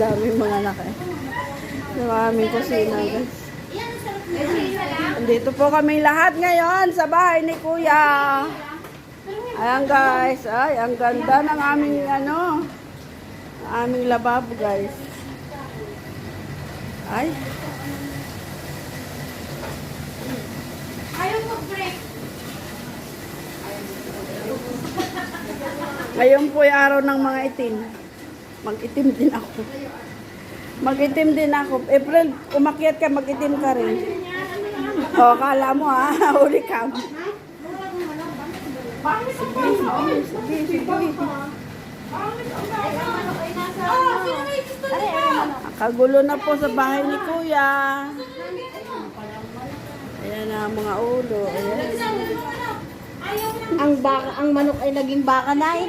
daming mga anak eh. Yung aming kusina, guys. Andito po kami lahat ngayon sa bahay ni Kuya. Ayan guys, ay ang ganda ng aming aming lababo guys. Ay. Ayaw mag-break. Ngayon po yung araw ng mga itim. Mag-itim din ako. Mag-itim din ako. April, umakyat ka, mag-itim ka rin. O, kala mo ha, huli ka. Sige. Kagulo na po sa bahay ni Kuya. Ayan na mga ulo. Ayan. Ang manok ay naging baka na eh.